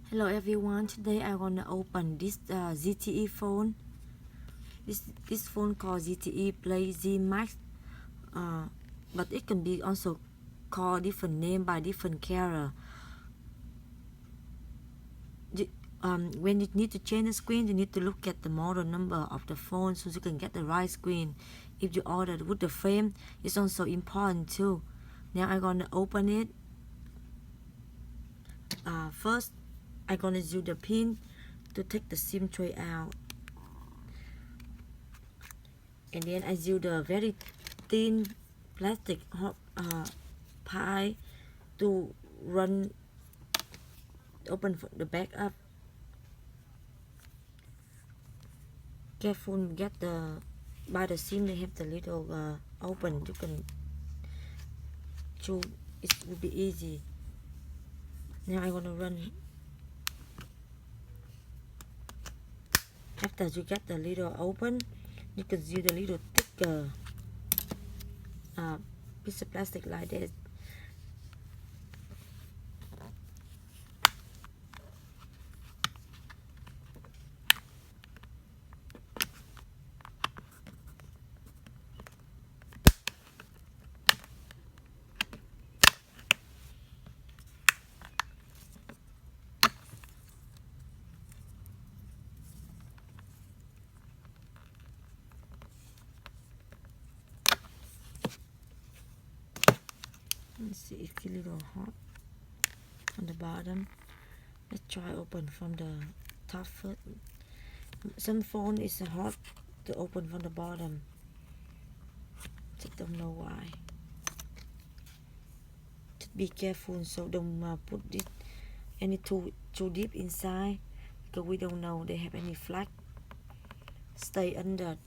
Hello everyone, today I'm gonna open this ZTE phone. This phone called Zte Blade Z Max, but it can be also called different name by different carrier. When you need to change the screen, you need to look at the model number of the phone so you can get the right screen. If you order with the frame, it's also important too. Now I'm gonna open it. First, I'm gonna use the pin to take the SIM tray out, and then I use the very thin plastic pie to open the back up. Careful, get the by the SIM they have the little open. You can chew. It will be easy. Now I'm gonna run. After you get the little open, you can use the little thicker piece of plastic like this. Let's see, it's a little hot on the bottom. Let's try open from the top first. Some phone is hard to open from the bottom. Just don't know why. Just be careful, so don't put it any too deep inside, because we don't know they have any flag stay under.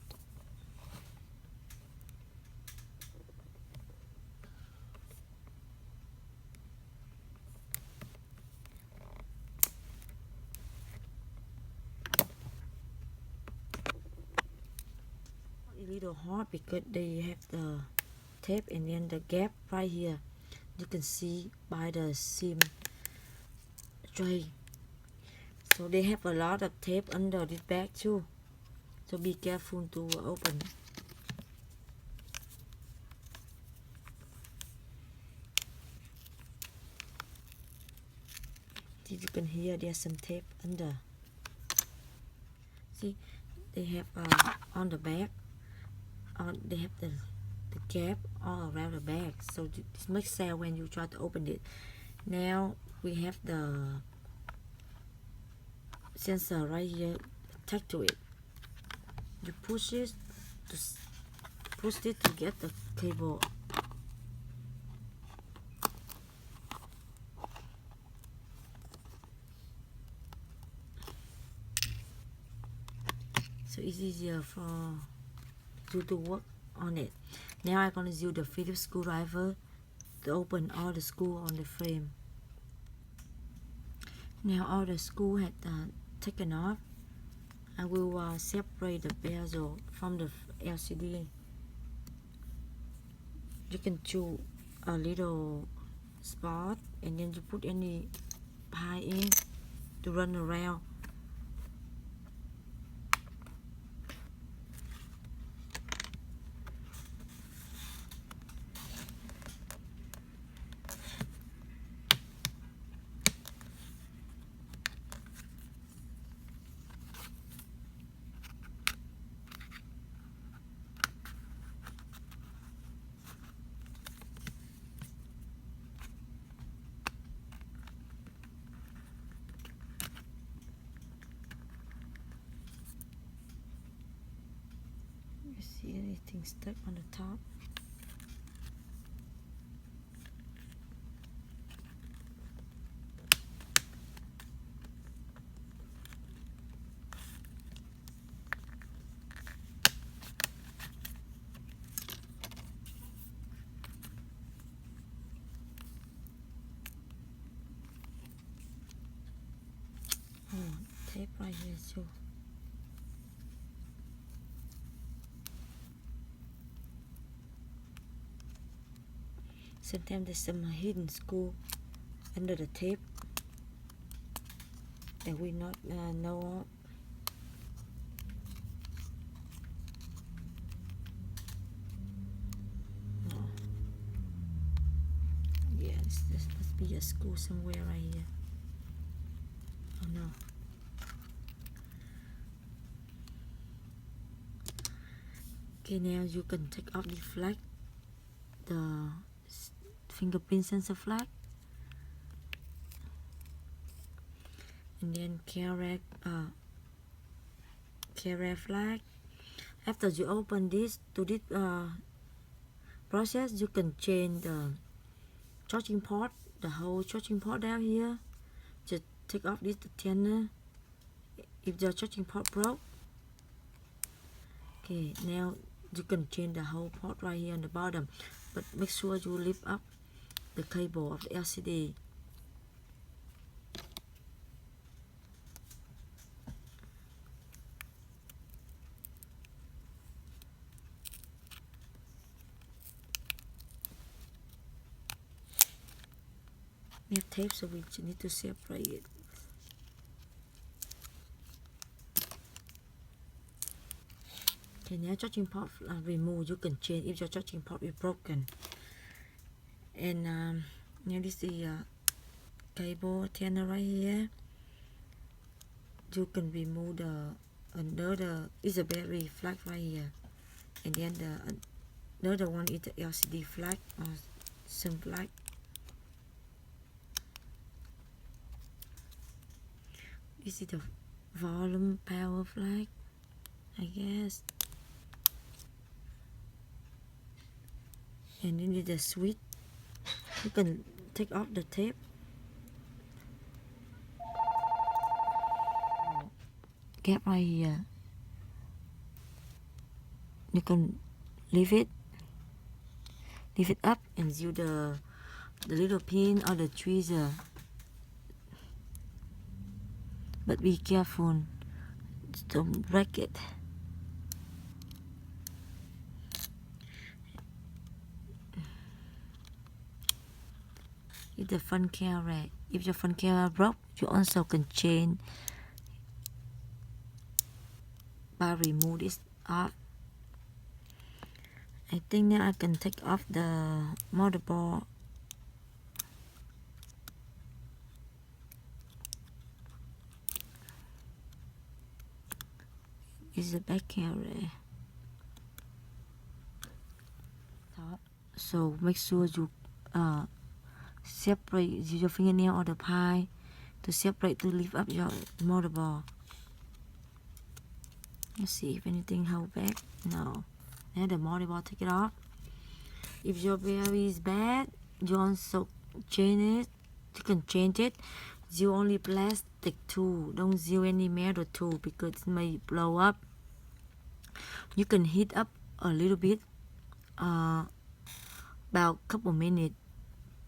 A little hard because they have the tape and then the gap right here. You can see by the SIM tray. So they have a lot of tape under this bag too. So be careful to open. See, you can hear there's some tape under. See, they have on the back. They have the gap all around the bag, so this makes sense when you try to open it. Now we have the sensor right here attached to it. You push it to get the cable. So it's easier for you to work on it. Now I'm gonna use the Phillips screwdriver to open all the screw on the frame. Now all the screw had taken off. I will separate the bezel from the LCD. You can choose a little spot and then you put any pie in to run around. See anything stuck on the top? Tape right here too. Sometimes there's some hidden screw under the tape. that we not know of. Oh. Yes, this must be a school somewhere right here. Oh no. Okay, now you can take off the flag, the fingerprint sensor flag, and then carry flag. After you open this to this process, you can change the charging port, the whole charging port down here. Just take off this antenna if the charging port broke. Okay, now you can change the whole port right here on the bottom, but make sure you lift up the cable of the LCD. We have tape, so we need to separate it. Okay, now charging port removed. You can change if your charging port is broken. And now this is the cable antenna right here. You can remove the another is a battery flag right here, and then the another one is the LCD flag or some flag. This is the volume power flag, I guess. And then the switch. You can take off the tape. Gap right here. You can leave it up and use the little pin or the tweezer. But be careful, don't break it. If the front camera, if your front camera broke, you also can change by remove this off. I think now I can take off the motherboard. Is the back camera. So make sure you separate, use your fingernail or the pie to separate, to lift up your motherboard. Let's see if anything hold back. No. Now the motherboard, take it off. If your battery is bad, you also change it. You can change it. Use only plastic tool. Don't use any metal tool because it may blow up. You can heat up a little bit, about a couple minutes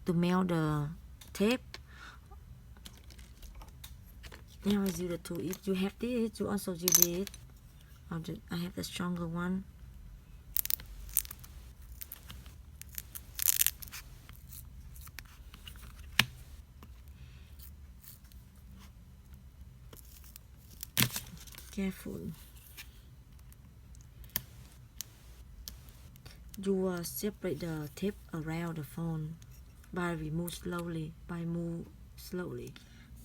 to melt the tape. Now I use the tool. If you have this, you also use it. I have the stronger one. Careful. You separate the tape around the phone by move slowly.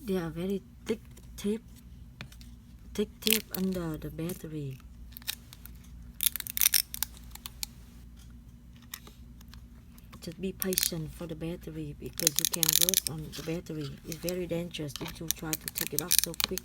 They are very thick tape under the battery. Just be patient for the battery because you can rust on the battery. It's very dangerous if you try to take it off so quick.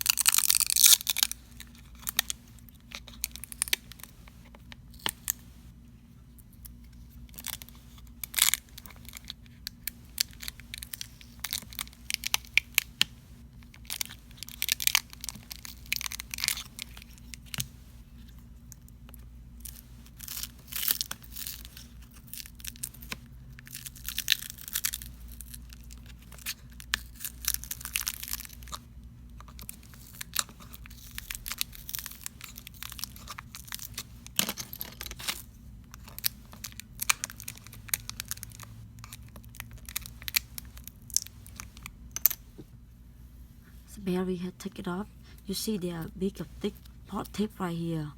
barrier here, take it off. You see there are big thick part tape right here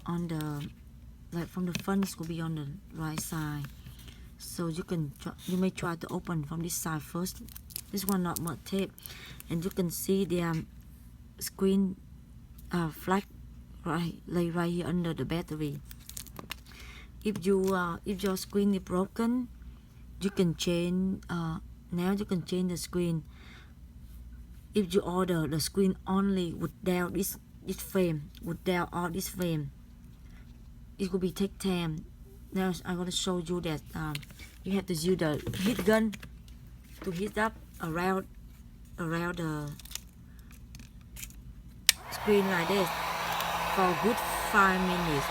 on the, like from the front, this will be on the right side. So you may try to open from this side first. This one not much tape, and you can see the screen flag lay right here under the battery. If your screen is broken, you can change. Now you can change the screen. If you order the screen only without this frame, without all this frame, it will be take time. Now I'm going to show you that you have to use the heat gun to heat up around the screen like this for a good 5 minutes.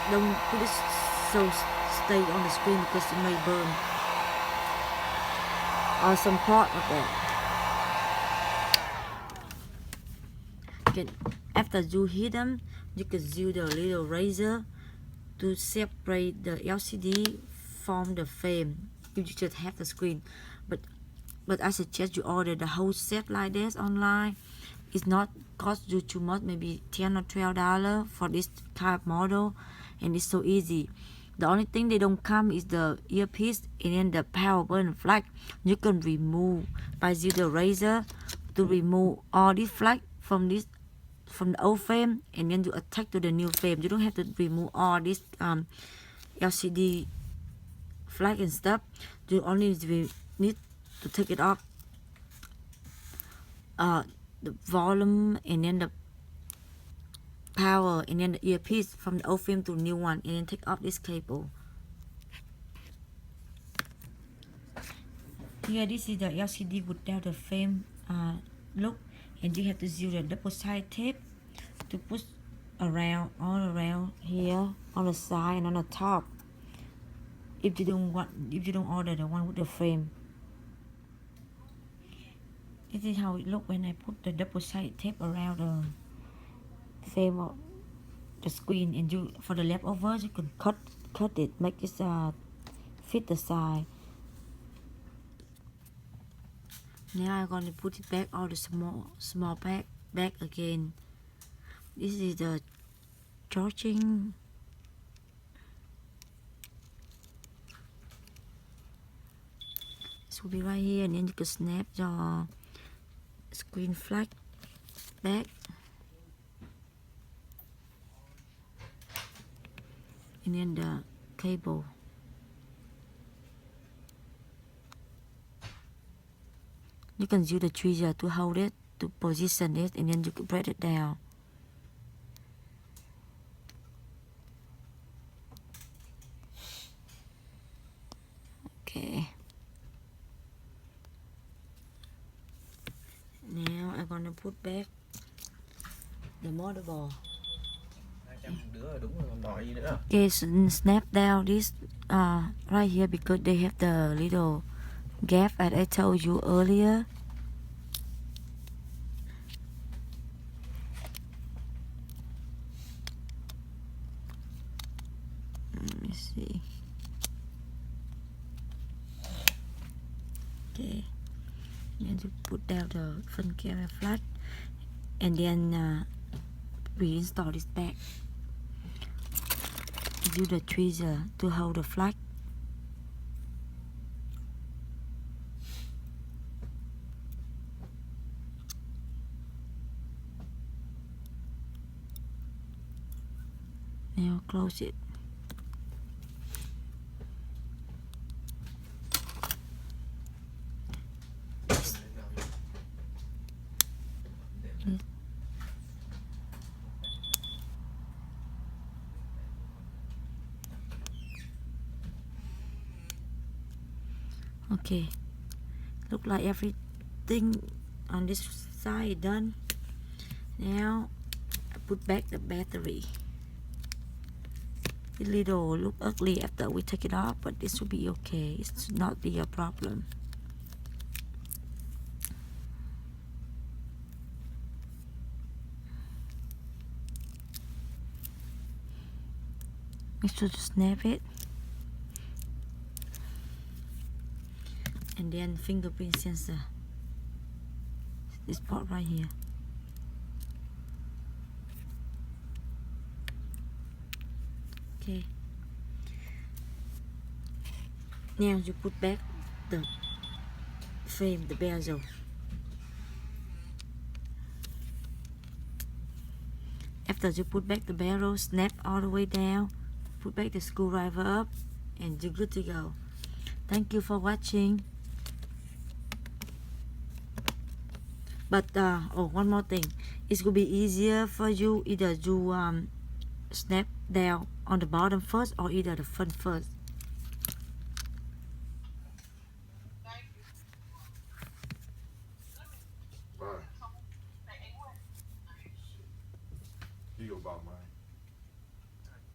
Don't put it so stay on the screen because it may burn or some part of that. Okay, after you heat them, you can use the little razor to separate the LCD from the frame. You just have the screen, but I suggest you order the whole set like this online. It's not cost you too much, maybe $10 or $12 for this type of model, and it's so easy. The only thing they don't come is the earpiece and then the power button flag. You can remove by using the razor to remove all this flag from the old frame, and then you attach to the new frame. You don't have to remove all this LCD flag and stuff. You only need to take it off the volume and then the power and then the earpiece from the old frame to the new one, and then take off this cable. Here, this is the LCD without the frame look, and you have to use the double-sided tape to push around, all around here on the side and on the top. If you don't order the one with the frame. This is how it looks when I put the double-sided tape around the frame of the screen, and for the leftovers you can cut it, make it fit the side. Now I'm going to put it back, all the small back again. This is the charging. This will be right here, and then you can snap your screen flag back, and then the cable. You can use the tweezer to hold it, to position it, and then you can press it down. Okay. Now I'm gonna put back the motherboard. Okay, so snap down this right here, because they have the little gap as I told you earlier. Let me see. Okay, and to put down the front camera flat, and then reinstall this back. Use the tweezer to hold the flag. Now close it. Okay, look like everything on this side done. Now I put back the battery. It little look ugly after we take it off, but this will be okay. It should not be a problem. Make sure to snap it, and then fingerprint sensor. this part right here. Okay. Now you put back the frame, the bezel. After you put back the barrel, snap all the way down, put back the screwdriver up, and you're good to go. Thank you for watching. But oh, one more thing, it will be easier for you either you snap down on the bottom first or either the front first.